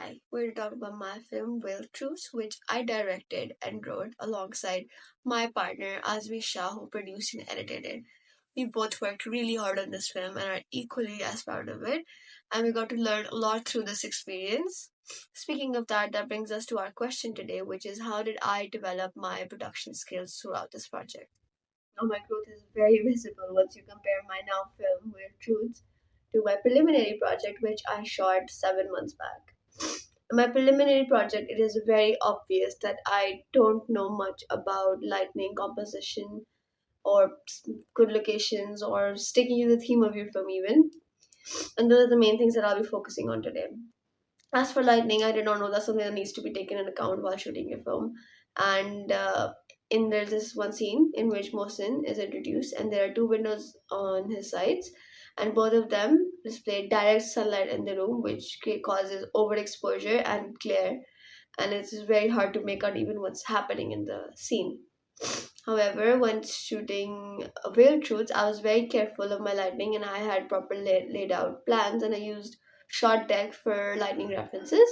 Hi, we're to talk about my film Real Truths, which I directed and wrote alongside my partner Azmi Shah, who produced and edited it. We both worked really hard on this film and are equally as proud of it, and we got to learn a lot through this experience. Speaking of that, that brings us to our question today, which is how did I develop my production skills throughout this project? Now, my growth is very visible once you compare my now film Real Truths to my preliminary project, which I shot 7 months back. In my preliminary project, it is very obvious that I don't know much about lighting composition or good locations or sticking to the theme of your film, even. And those are the main things that I'll be focusing on today. As for lightning, I did not know that's something that needs to be taken into account while shooting a film. And in there's this one scene in which Mohsin is introduced, and there are two windows on his sides, and both of them display direct sunlight in the room, which causes overexposure and glare, and it's very hard to make out even what's happening in the scene. However, when shooting Real Truths, I was very careful of my lighting and I had proper laid out plans and I used shot deck for lighting references.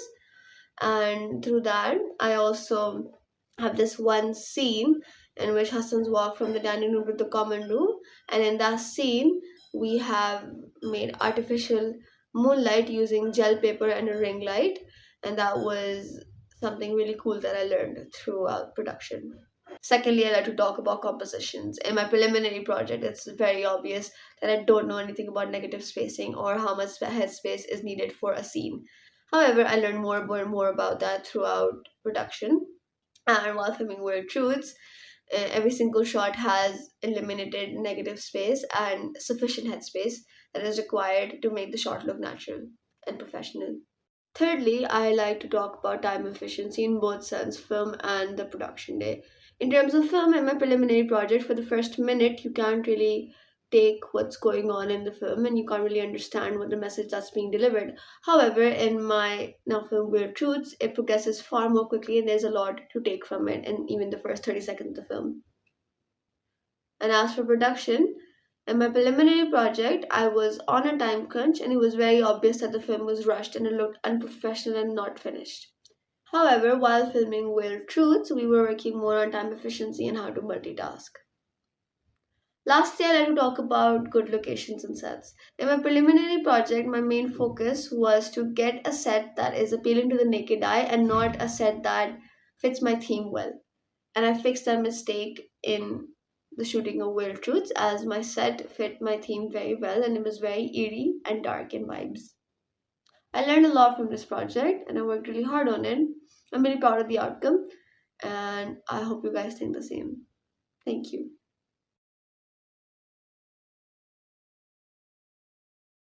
And through that, I also have this one scene in which Hassan's walk from the dining room to the common room. And in that scene, we have made artificial moonlight using gel paper and a ring light. And that was something really cool that I learned throughout production. Secondly, I like to talk about compositions. In my preliminary project, it's very obvious that I don't know anything about negative spacing or how much headspace is needed for a scene. However, I learned more and more about that throughout production. And while filming Weird Truths, every single shot has eliminated negative space and sufficient headspace that is required to make the shot look natural and professional. Thirdly, I like to talk about time efficiency in both sense, film and the production day. In terms of film, in my preliminary project, for the first minute, you can't really take what's going on in the film and you can't really understand what the message that's being delivered. However, in my now film Weird Truths, it progresses far more quickly and there's a lot to take from it in even the first 30 seconds of the film. And as for production, in my preliminary project, I was on a time crunch and it was very obvious that the film was rushed and it looked unprofessional and not finished. However, while filming Real Truths, we were working more on time efficiency and how to multitask. Lastly, I like to talk about good locations and sets. In my preliminary project, my main focus was to get a set that is appealing to the naked eye and not a set that fits my theme well. And I fixed that mistake in the shooting of Real Truths as my set fit my theme very well and it was very eerie and dark in vibes. I learned a lot from this project and I worked really hard on it. I'm really proud of the outcome and I hope you guys think the same. Thank you.